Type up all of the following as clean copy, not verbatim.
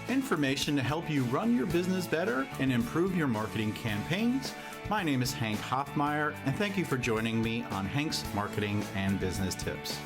Information to help you run your business better and improve your marketing campaigns. My name is Hank Hoffmeier, and thank you for joining me on Hank's Marketing and Business Tips.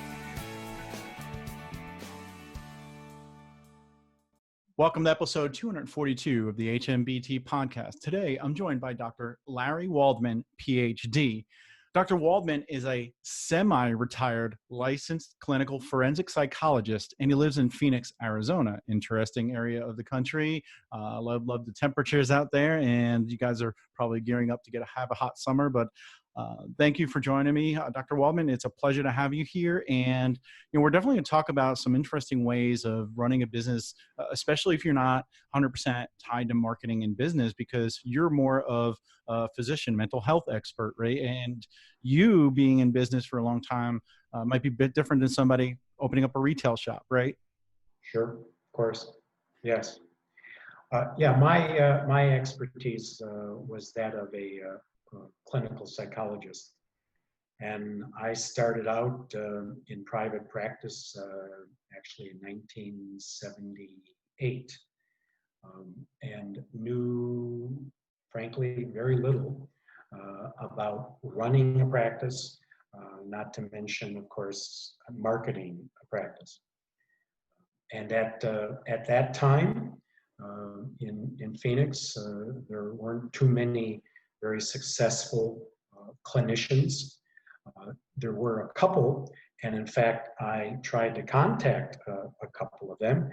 Welcome to episode 242 of the Hmbt podcast. Today, I'm joined by Dr. Larry Waldman, PhD. Dr. Waldman is a semi-retired licensed clinical forensic psychologist, and he lives in Phoenix, Arizona. Interesting area of the country. Love the temperatures out there, and you guys are probably gearing up to have a hot summer, but thank you for joining me, Dr. Waldman. It's a pleasure to have you here. And we're definitely going to talk about some interesting ways of running a business, especially if you're not 100% tied to marketing and business, because you're more of a physician, mental health expert, right? And you being in business for a long time might be a bit different than somebody opening up a retail shop, right? Sure, of course. Yes. My expertise was that of a clinical psychologist. And I started out in private practice actually in 1978 and knew, frankly, very little about running a practice, not to mention, of course, marketing a practice. And at that time in Phoenix, there weren't too many very successful clinicians. There were a couple, and in fact, I tried to contact a couple of them,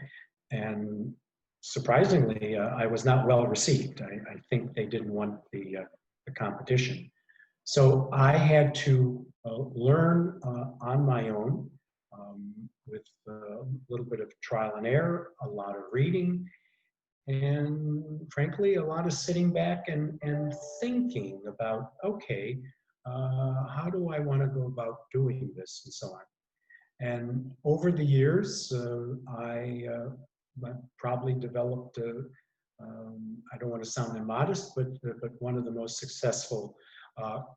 and surprisingly, I was not well received. I think they didn't want the competition. So I had to learn on my own with a little bit of trial and error, a lot of reading, and frankly, a lot of sitting back and thinking about, okay, how do I want to go about doing this and so on. And over the years, I probably developed, I don't want to sound immodest, but one of the most successful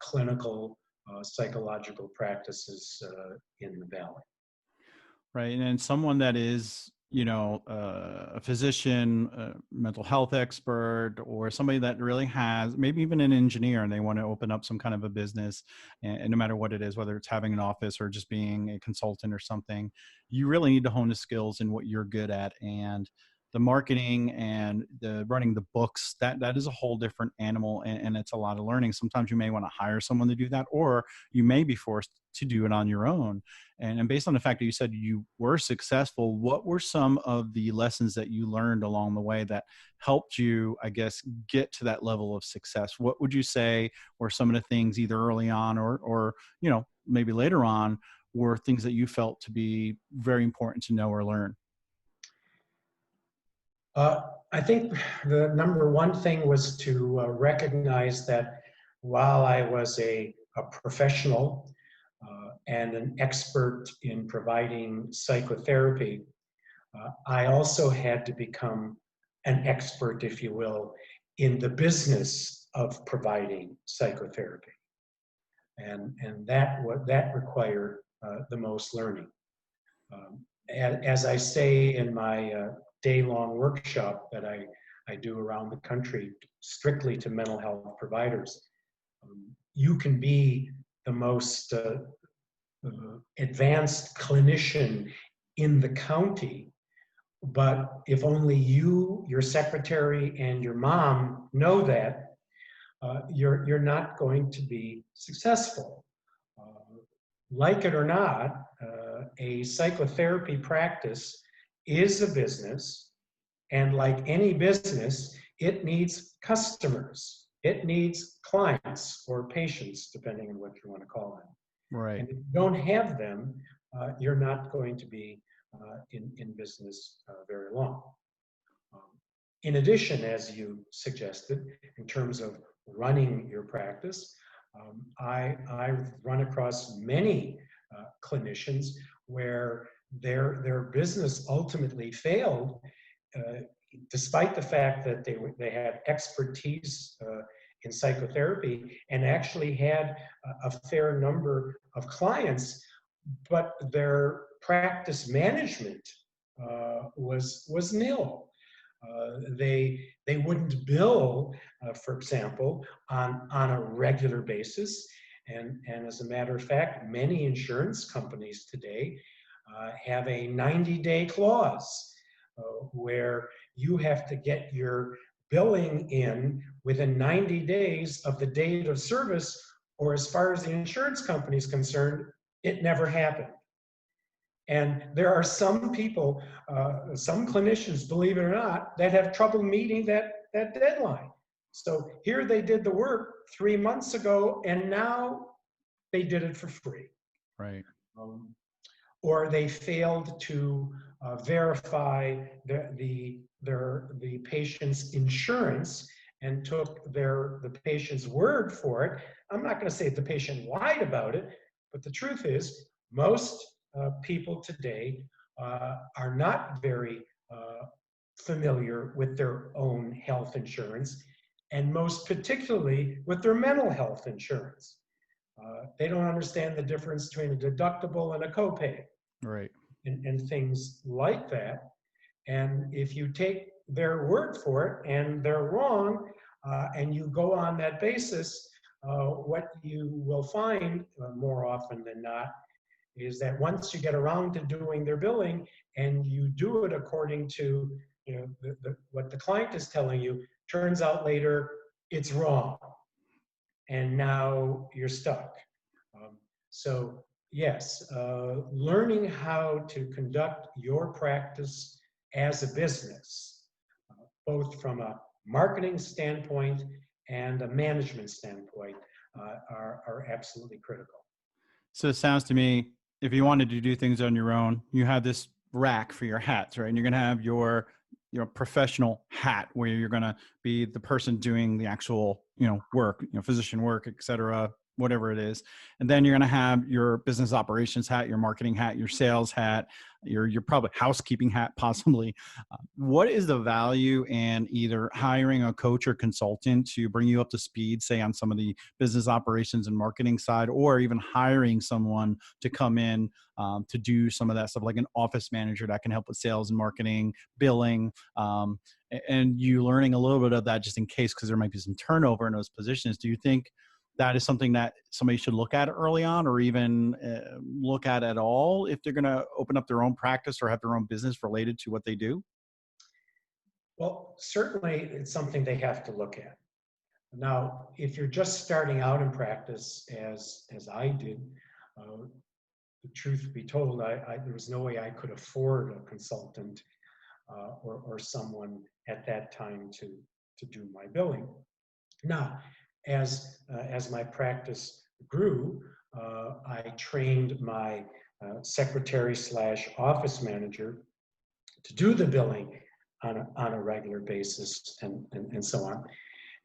clinical psychological practices in the Valley. Right. And someone that is, a physician, a mental health expert, or somebody that really has, maybe even an engineer, and they want to open up some kind of a business, and no matter what it is, whether it's having an office or just being a consultant or something, you really need to hone the skills in what you're good at. And the marketing and the running the books, that is a whole different animal, and it's a lot of learning. Sometimes you may want to hire someone to do that, or you may be forced to do it on your own. And based on the fact that you said you were successful, what were some of the lessons that you learned along the way that helped you, I guess, get to that level of success? What would you say were some of the things either early on or maybe later on were things that you felt to be very important to know or learn? I think the number one thing was to recognize that while I was a professional and an expert in providing psychotherapy, I also had to become an expert, if you will, in the business of providing psychotherapy. And that required the most learning. As I say in my day-long workshop that I do around the country, strictly to mental health providers, you can be the most advanced clinician in the county, but if only you, your secretary, and your mom know that, you're not going to be successful. Like it or not, a psychotherapy practice is a business, and like any business, it needs customers. It needs clients or patients, depending on what you want to call them. Right. And if you don't have them, you're not going to be in business very long. In addition, as you suggested, in terms of running your practice, I've run across many clinicians where their business ultimately failed, despite the fact that they had expertise in psychotherapy and actually had a fair number of clients, but their practice management was nil. They wouldn't bill, for example, on a regular basis. And as a matter of fact, many insurance companies today have a 90-day clause where you have to get your billing in within 90 days of the date of service, or as far as the insurance company is concerned, it never happened. And there are some people, some clinicians, believe it or not, that have trouble meeting that deadline. So here they did the work 3 months ago, and now they did it for free. Right. Or they failed to verify the patient's insurance and took the patient's word for it. I'm not going to say the patient lied about it, but the truth is most people today are not very familiar with their own health insurance, and most particularly with their mental health insurance. They don't understand the difference between a deductible and a copay. Right. And things like that. And if you take their word for it and they're wrong, and you go on that basis, what you will find more often than not is that once you get around to doing their billing and you do it according to what the client is telling you, turns out later it's wrong. And now you're stuck. So yes, learning how to conduct your practice as a business, both from a marketing standpoint and a management standpoint, are absolutely critical. So it sounds to me, if you wanted to do things on your own, you have this rack for your hats, right? And you're going to have your professional hat where you're going to be the person doing the actual, work, physician work, et cetera, whatever it is. And then you're going to have your business operations hat, your marketing hat, your sales hat, your probably housekeeping hat, possibly. What is the value in either hiring a coach or consultant to bring you up to speed, say on some of the business operations and marketing side, or even hiring someone to come in to do some of that stuff, like an office manager that can help with sales and marketing, billing, and you learning a little bit of that just in case, because there might be some turnover in those positions. Do you think that is something that somebody should look at early on, or even look at all if they're going to open up their own practice or have their own business related to what they do? Well, certainly it's something they have to look at. Now, if you're just starting out in practice, as I did, the truth be told, there was no way I could afford a consultant or someone at that time to do my billing. Now, as my practice grew, I trained my secretary / office manager to do the billing on a regular basis and so on.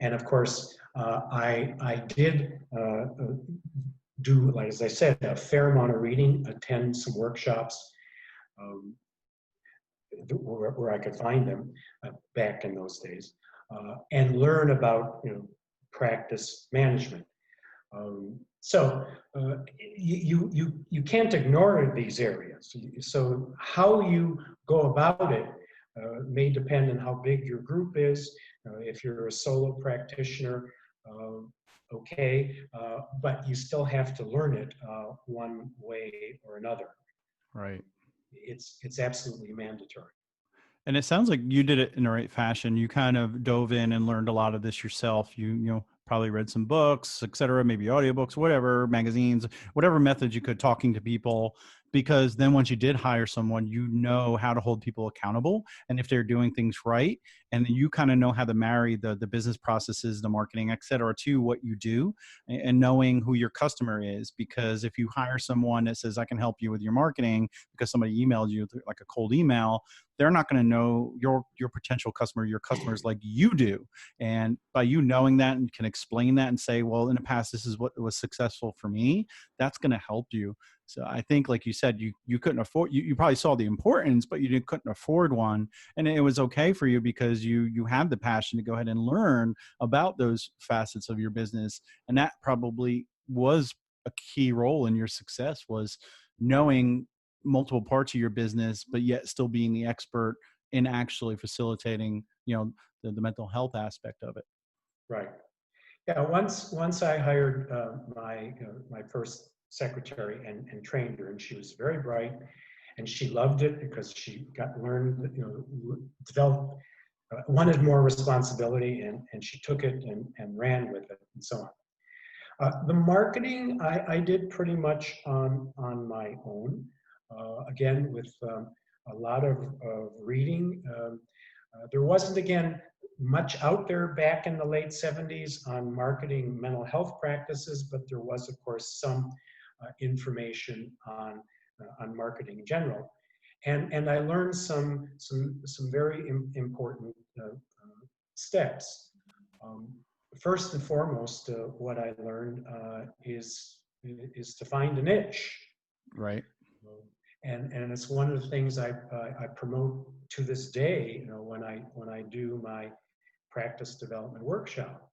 And of course, I did do, like as I said, a fair amount of reading, attend some workshops where I could find them back in those days, and learn about practice management. So you can't ignore these areas. So how you go about it may depend on how big your group is. If you're a solo practitioner, okay, but you still have to learn it one way or another. Right. It's absolutely mandatory. And it sounds like you did it in the right fashion. You kind of dove in and learned a lot of this yourself. You probably read some books, et cetera, maybe audiobooks, whatever, magazines, whatever methods you could, talking to people, because then once you did hire someone, you know how to hold people accountable and if they're doing things right. And then you kind of know how to marry the business processes, the marketing, et cetera, to what you do, and knowing who your customer is. Because if you hire someone that says, I can help you with your marketing because somebody emailed you like a cold email, they're not going to know your potential customer, your customers, like you do. And by you knowing that and can explain that and say, well, in the past, this is what was successful for me, that's going to help you. So I think, like you said, you couldn't afford, you probably saw the importance, but you couldn't afford one. And it was okay for you because you had the passion to go ahead and learn about those facets of your business. And that probably was a key role in your success, was knowing multiple parts of your business, but yet still being the expert in actually facilitating, the mental health aspect of it. Right. Yeah. Once I hired my first secretary and trained her, and she was very bright, and she loved it because she learned, developed, wanted more responsibility, and she took it and ran with it, and so on. The marketing I did pretty much on my own, again with a lot of reading. There wasn't, again, much out there back in the late 70s on marketing mental health practices, but there was, of course, some information on marketing in general. And I learned some very important steps. Um, First and foremost, what I learned is to find a niche. Right. And it's one of the things I promote to this day. When I do my practice development workshop.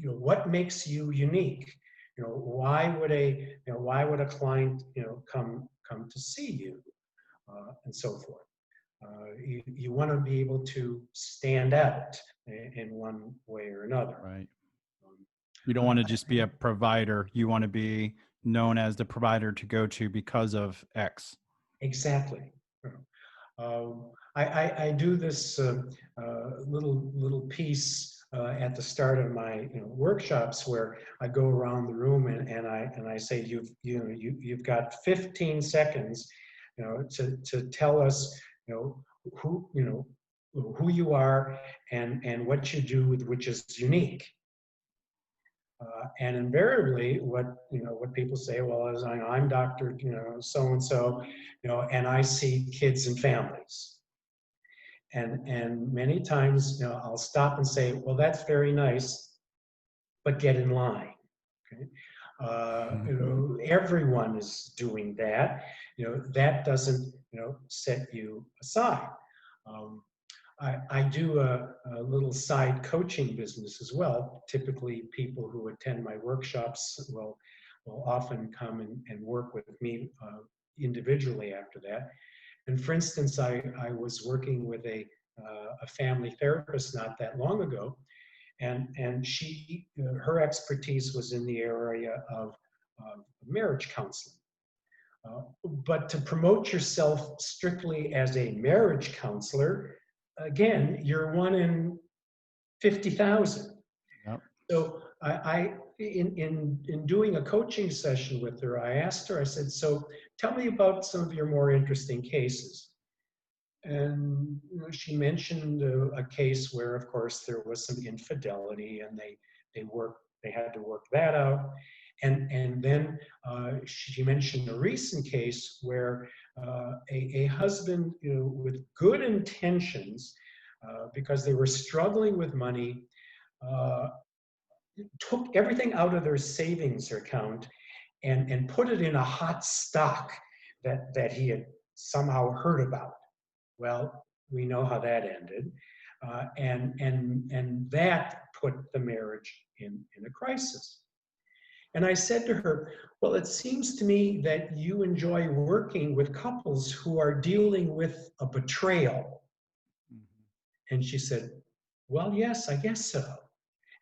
What makes you unique? Why would a client come to see you, and so forth. You want to be able to stand out in one way or another. Right. You don't want to just be a provider. You want to be known as the provider to go to because of X. Exactly. I do this little piece at the start of my workshops where I go around the room and I say you've got 15 seconds to tell us who you are and what you do, which is unique. And invariably, what people say, well, is I'm Dr. So and so, and I see kids and families. And many times, I'll stop and say, well, that's very nice, but get in line. Okay, everyone is doing that. That doesn't set you aside. I do a little side coaching business as well. Typically, people who attend my workshops will often come and work with me individually after that. And for instance, I was working with a family therapist not that long ago, and she her expertise was in the area of marriage counseling. But to promote yourself strictly as a marriage counselor, again, you're one in 50,000. Yep. So in doing a coaching session with her, I asked her, I said, so tell me about some of your more interesting cases. And she mentioned a case where, of course, there was some infidelity, and they had to work that out. And then she mentioned a recent case where a husband, with good intentions, because they were struggling with money, took everything out of their savings account and put it in a hot stock that he had somehow heard about. Well, we know how that ended, and that put the marriage in a crisis. And I said to her, well, it seems to me that you enjoy working with couples who are dealing with a betrayal. Mm-hmm. And she said, well, yes, I guess so.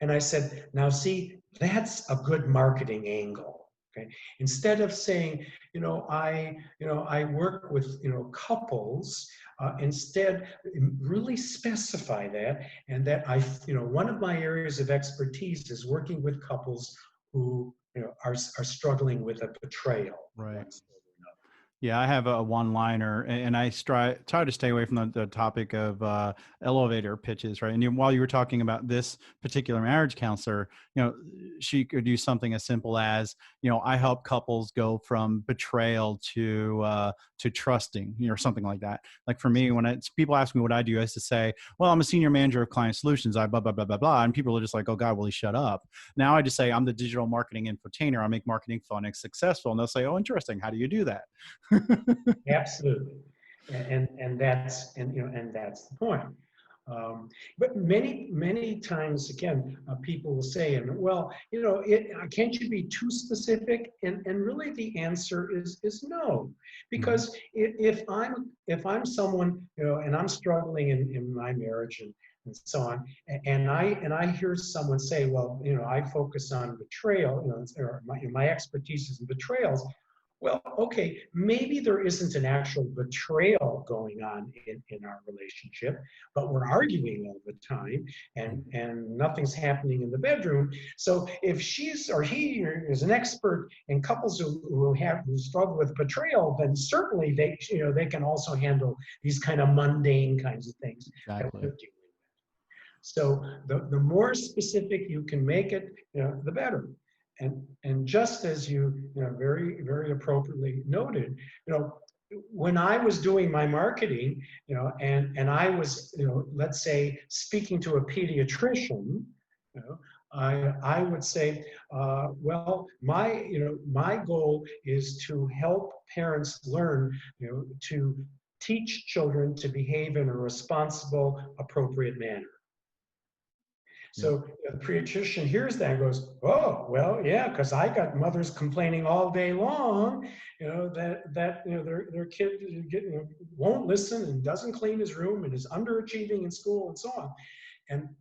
And I said, now see, that's a good marketing angle. Okay. Instead of saying, I work with, couples, instead really specify that, and that one of my areas of expertise is working with couples who are struggling with a betrayal. Right. Yeah, I have a one-liner, and I try to stay away from the topic of elevator pitches, right? And while you were talking about this particular marriage counselor, she could do something as simple as, I help couples go from betrayal to trusting, or something like that. Like for me, when people ask me what I do, I used to say, well, I'm a senior manager of client solutions. I blah blah blah blah blah, and people are just like, oh God, will he shut up? Now I just say I'm the digital marketing infotainer. I make marketing fun and successful, and they'll say, oh, interesting. How do you do that? Absolutely, and that's the point. But many times, again, people will say, and well, can't you be too specific? And really the answer is no. Mhm. Because if I'm someone, and I'm struggling in my marriage and so on, and I hear someone say, well, I focus on betrayal, or my expertise is in betrayals. Well, okay, maybe there isn't an actual betrayal going on in our relationship, but we're arguing all the time and nothing's happening in the bedroom. So if she's or he is an expert in couples who struggle with betrayal, then certainly they can also handle these kind of mundane kinds of things that we're Exactly. dealing with. So the more specific you can make it, the better. And just as you very, very appropriately noted, when I was doing my marketing, and I was, let's say, speaking to a pediatrician, you know, I would say, well, my goal is to help parents learn, to teach children to behave in a responsible, appropriate manner. Yep. So the pediatrician hears that and goes, "Oh, well, yeah, because I got mothers complaining all day long, that their kid won't listen and doesn't clean his room and is underachieving in school and so on."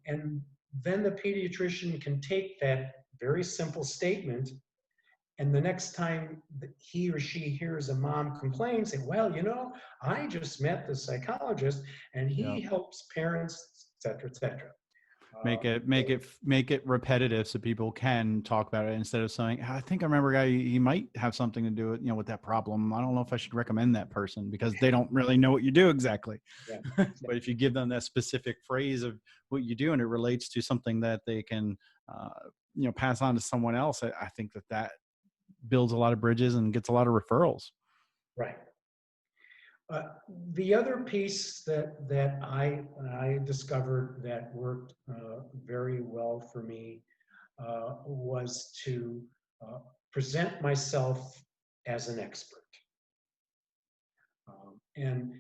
And then the pediatrician can take that very simple statement, and the next time that he or she hears a mom complain, say, "Well, I just met the psychologist and he Yep. helps parents, et cetera, et cetera." Make it repetitive so people can talk about it instead of saying, I think I remember a guy, he might have something to do with, with that problem. I don't know if I should recommend that person, because they don't really know what you do exactly. Yeah, But if you give them that specific phrase of what you do and it relates to something that they can, pass on to someone else, I think that builds a lot of bridges and gets a lot of referrals. right. Uh, the other piece that I discovered that worked very well for me was to present myself as an expert. And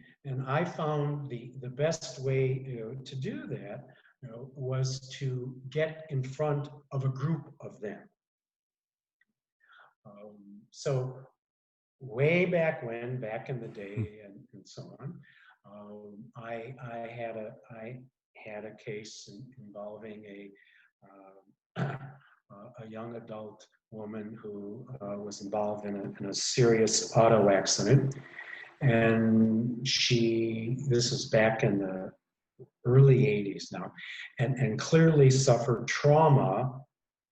I found the best way to do that was to get in front of a group of them. So way back back in the day, and so on, I had a case involving a young adult woman who was involved in a serious auto accident, and this is back in the early 80s now, and clearly suffered trauma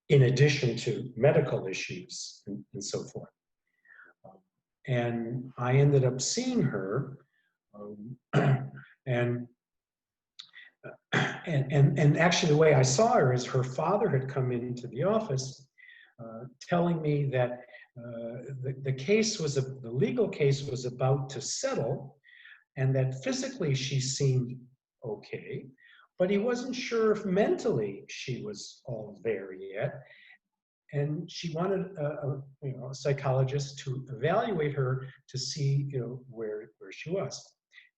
in addition to medical issues and so forth. And I ended up seeing her, and actually the way I saw her is her father had come into the office telling me that the legal case was about to settle, and that physically she seemed okay, but he wasn't sure if mentally she was all there yet. And she wanted a psychologist to evaluate her to see where she was.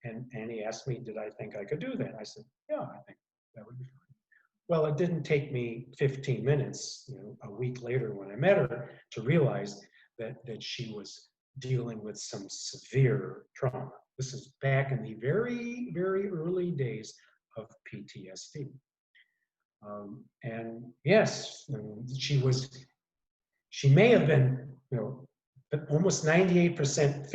And he asked me, did I think I could do that? I said, yeah, I think that would be fine. Well, it didn't take me 15 minutes, a week later when I met her, to realize that she was dealing with some severe trauma. This is back in the very, very early days of PTSD. And yes, she may have been, almost 98%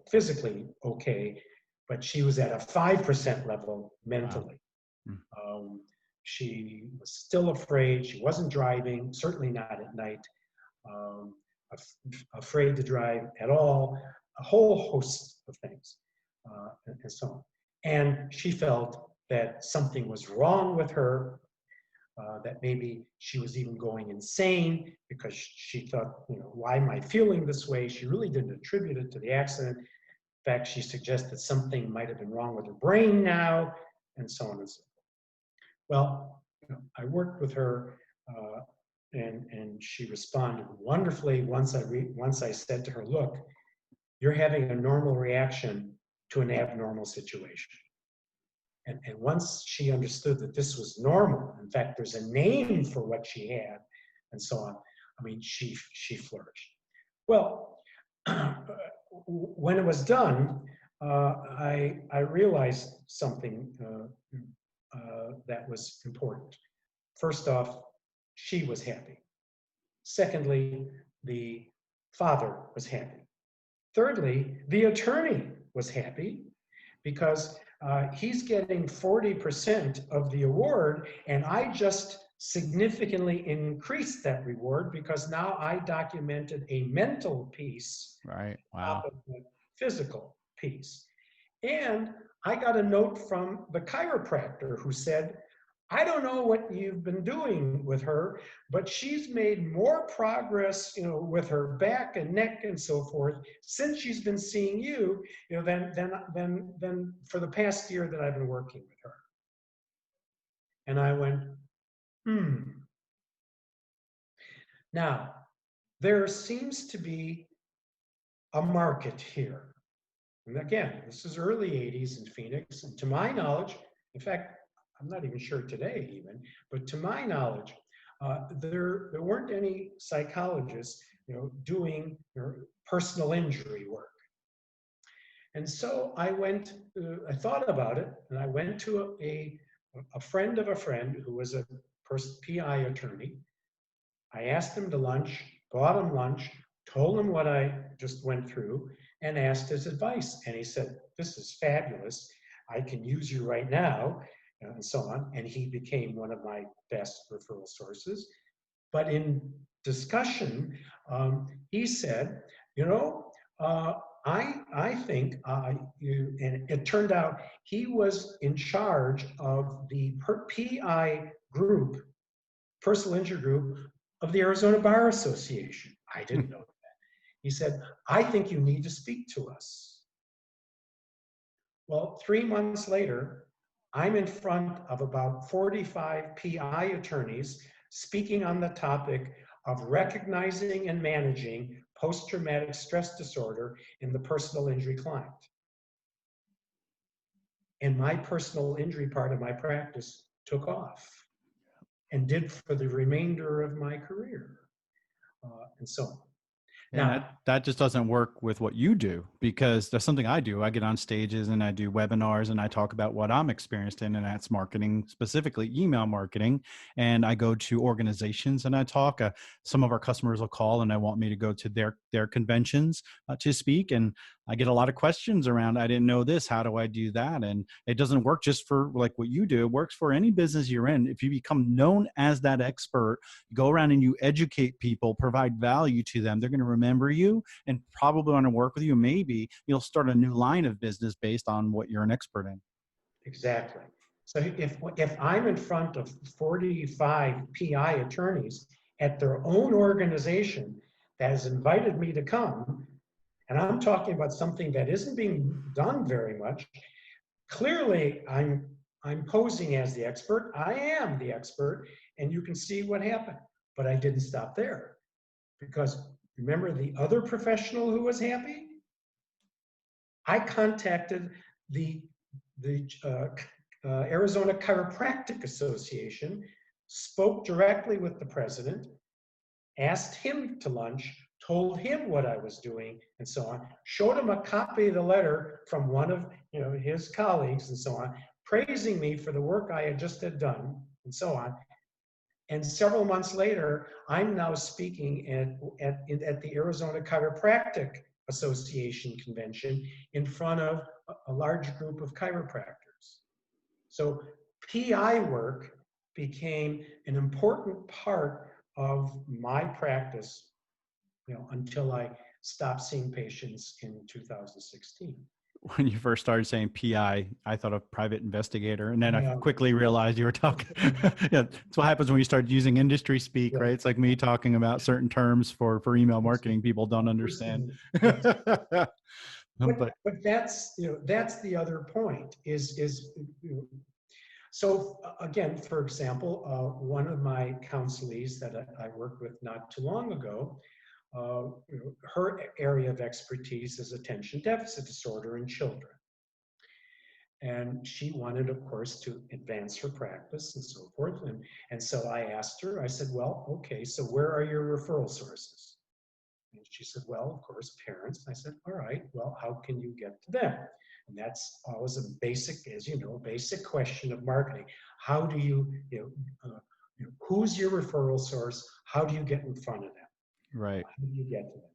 physically okay, but she was at a 5% level mentally. Wow. She was still afraid. She wasn't driving, certainly not at night, afraid to drive at all, a whole host of things, and so on. And she felt that something was wrong with her, that maybe she was even going insane because she thought, why am I feeling this way? She really didn't attribute it to the accident. In fact, she suggested something might have been wrong with her brain now, and so on and so forth. Well, I worked with her, and she responded wonderfully once I said to her, look, you're having a normal reaction to an abnormal situation. And once she understood that this was normal, in fact, there's a name for what she had, and so on, I mean, she flourished. Well, when it was done, I realized something that was important. First off, she was happy. Secondly, the father was happy. Thirdly, the attorney was happy because he's getting 40% of the award, and I just significantly increased that reward because now I documented a mental piece Right. on top Wow. of the physical piece. And I got a note from the chiropractor who said, I don't know what you've been doing with her, but she's made more progress, with her back and neck and so forth since she's been seeing you, than for the past year that I've been working with her. And I went, Now, there seems to be a market here. And again, this is early 80s in Phoenix, and to my knowledge, in fact, I'm not even sure today even, but to my knowledge, there weren't any psychologists, doing personal injury work. And so I thought about it, and I went to a friend of a friend who was a PI attorney. I asked him to lunch, bought him lunch, told him what I just went through, and asked his advice. And he said, this is fabulous. I can use you right now, and so on. And he became one of my best referral sources. But in discussion, he said, I think, and it turned out he was in charge of the PI group, personal injury group, of the Arizona Bar Association. I didn't know that. He said, I think you need to speak to us. Well, 3 months later, I'm in front of about 45 PI attorneys speaking on the topic of recognizing and managing post-traumatic stress disorder in the personal injury client. And my personal injury part of my practice took off and did for the remainder of my career, and so on. And Now, that just doesn't work with what you do, because there's something I do. I get on stages and I do webinars and I talk about what I'm experienced in, and that's marketing, specifically email marketing. And I go to organizations and I talk. Some of our customers will call and they want me to go to their conventions to speak. And I get a lot of questions around, I didn't know this, how do I do that? And it doesn't work just for like what you do. It works for any business you're in. If you become known as that expert, go around and you educate people, provide value to them, they're going to remember you and probably want to work with you. Maybe you'll start a new line of business based on what you're an expert in. exactly. So if I'm in front of 45 PI attorneys at their own organization that has invited me to come, and I'm talking about something that isn't being done very much, clearly I'm posing as the expert. I am the expert, and you can see what happened. But I didn't stop there, because remember the other professional who was happy? I contacted the Arizona Chiropractic Association, spoke directly with the president, asked him to lunch, told him what I was doing, and so on, showed him a copy of the letter from one of his colleagues, and so on, praising me for the work I had just done, and so on. And several months later, I'm now speaking at the Arizona Chiropractic Association convention in front of a large group of chiropractors. So PI work became an important part of my practice, until I stopped seeing patients in 2016. When you first started saying PI, I thought of private investigator, and then I Yeah. quickly realized you were talking. Yeah, that's what happens when you start using industry speak, Yeah. right? It's like me talking about certain terms for email marketing people don't understand. But But that's that's the other point is so again, for example, one of my counselees that I worked with not too long ago, her area of expertise is attention deficit disorder in children. And she wanted, of course, to advance her practice and so forth. And so I asked her, I said, well, okay, so where are your referral sources? And she said, well, of course, parents. And I said, all right, well, how can you get to them? And that's always a basic, as you know, basic question of marketing. How do who's your referral source? How do you get in front of them? Right. How do you get to them?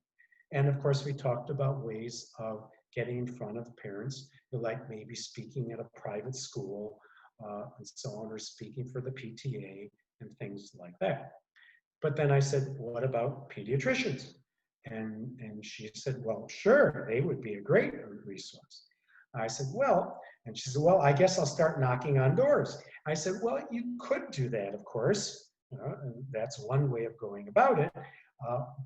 And of course, we talked about ways of getting in front of parents, like maybe speaking at a private school and so on, or speaking for the PTA and things like that. But then I said, what about pediatricians? And she said, well, sure, they would be a great resource. I said, well, and she said, well, I guess I'll start knocking on doors. I said, well, you could do that, of course. And that's one way of going about it.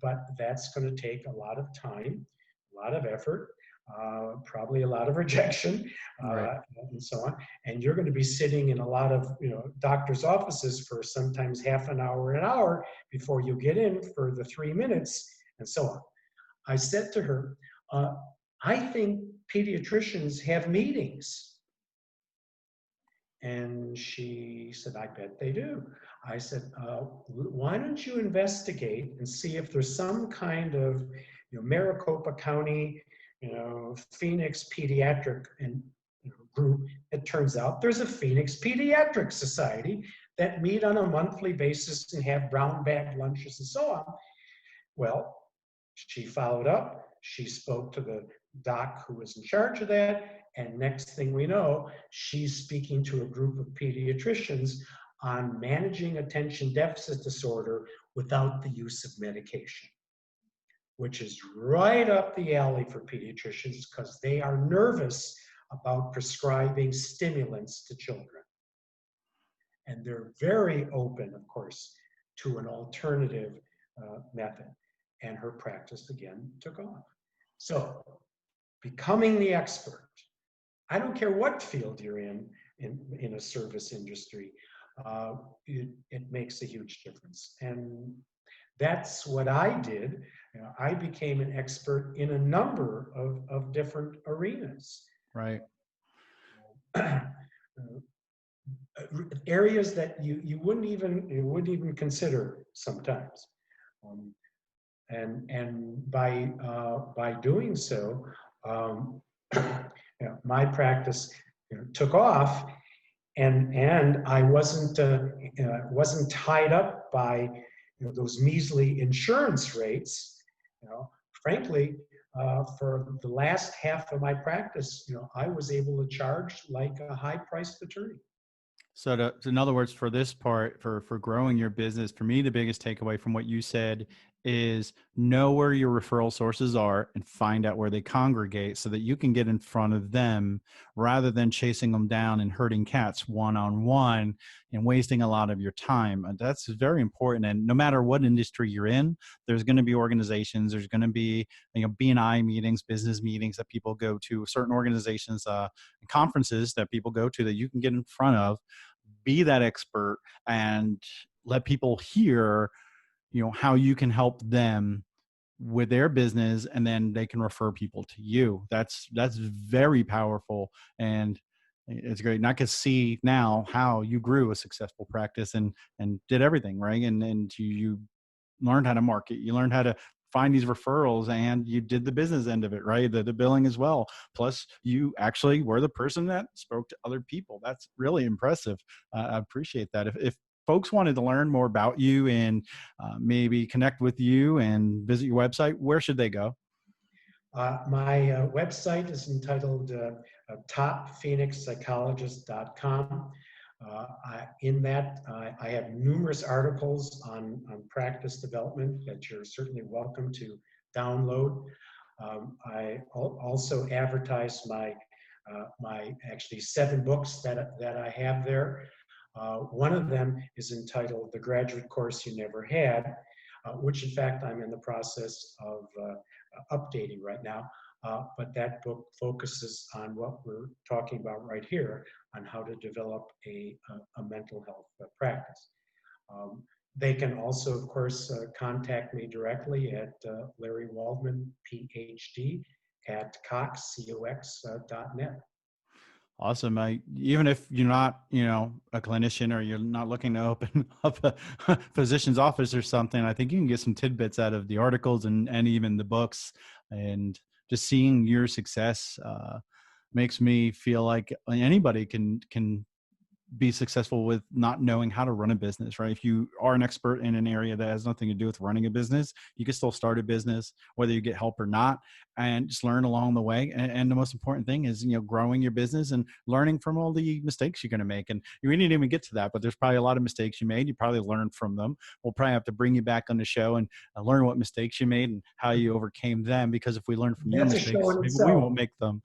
But that's going to take a lot of time, a lot of effort, probably a lot of rejection, Right. and so on. And you're going to be sitting in a lot of doctors' offices for sometimes half an hour before you get in for the 3 minutes, and so on. I said to her, I think pediatricians have meetings. And she said, I bet they do. I said, why don't you investigate and see if there's some kind of Maricopa County, Phoenix pediatric group. It turns out there's a Phoenix Pediatric Society that meet on a monthly basis and have brown bag lunches and so on. Well, she followed up. She spoke to the doc who was in charge of that. And next thing we know, she's speaking to a group of pediatricians on managing attention deficit disorder without the use of medication, which is right up the alley for pediatricians because they are nervous about prescribing stimulants to children. And they're very open, of course, to an alternative method. And her practice again took off. So becoming the expert, I don't care what field you're in a service industry, it makes a huge difference. And that's what I did. I became an expert in a number of different arenas. Right. Areas that you wouldn't even consider sometimes. And by doing so, my practice took off, and I wasn't tied up by those measly insurance rates. Frankly, for the last half of my practice, I was able to charge like a high-priced attorney. So, in other words, for this part, for growing your business, for me, the biggest takeaway from what you said is know where your referral sources are and find out where they congregate so that you can get in front of them rather than chasing them down and herding cats one-on-one and wasting a lot of your time. That's very important. And no matter what industry you're in, there's going to be organizations, there's going to be B&I meetings, business meetings that people go to, certain organizations, conferences that people go to that you can get in front of, be that expert and let people hear how you can help them with their business, and then they can refer people to you. That's very powerful, and it's great. And I can see now how you grew a successful practice and did everything right, and you learned how to market, you learned how to find these referrals, and you did the business end of it, right? The billing as well. Plus, you actually were the person that spoke to other people. That's really impressive. I appreciate that. If folks wanted to learn more about you and maybe connect with you and visit your website, where should they go? My website is entitled topphoenixpsychologist.com. In that, I have numerous articles on practice development that you're certainly welcome to download. I also advertise my actually 7 books that I have there. One of them is entitled The Graduate Course You Never Had, which in fact I'm in the process of updating right now. But that book focuses on what we're talking about right here, on how to develop a mental health practice. They can also, of course, contact me directly at Larry Waldman, PhD, at cox.net. Awesome. Even if you're not, a clinician or you're not looking to open up a physician's office or something, I think you can get some tidbits out of the articles and even the books. And just seeing your success makes me feel like anybody can be successful with not knowing how to run a business, right? If you are an expert in an area that has nothing to do with running a business, you can still start a business, whether you get help or not, and just learn along the way. And the most important thing is, growing your business and learning from all the mistakes you're going to make. And we didn't even get to that, but there's probably a lot of mistakes you made. You probably learned from them. We'll probably have to bring you back on the show and learn what mistakes you made and how you overcame them. Because if we learn from your That's a show mistakes, in maybe we itself. won't make them.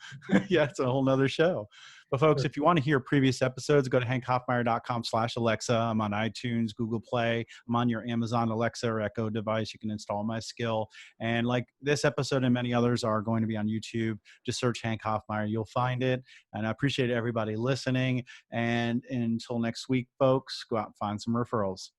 Yeah, it's a whole nother show. But folks, if you want to hear previous episodes, go to hankhoffmeier.com/Alexa. I'm on iTunes, Google Play. I'm on your Amazon Alexa or Echo device. You can install my skill. And like this episode and many others are going to be on YouTube. Just search Hank Hoffmeier. You'll find it. And I appreciate everybody listening. And until next week, folks, go out and find some referrals.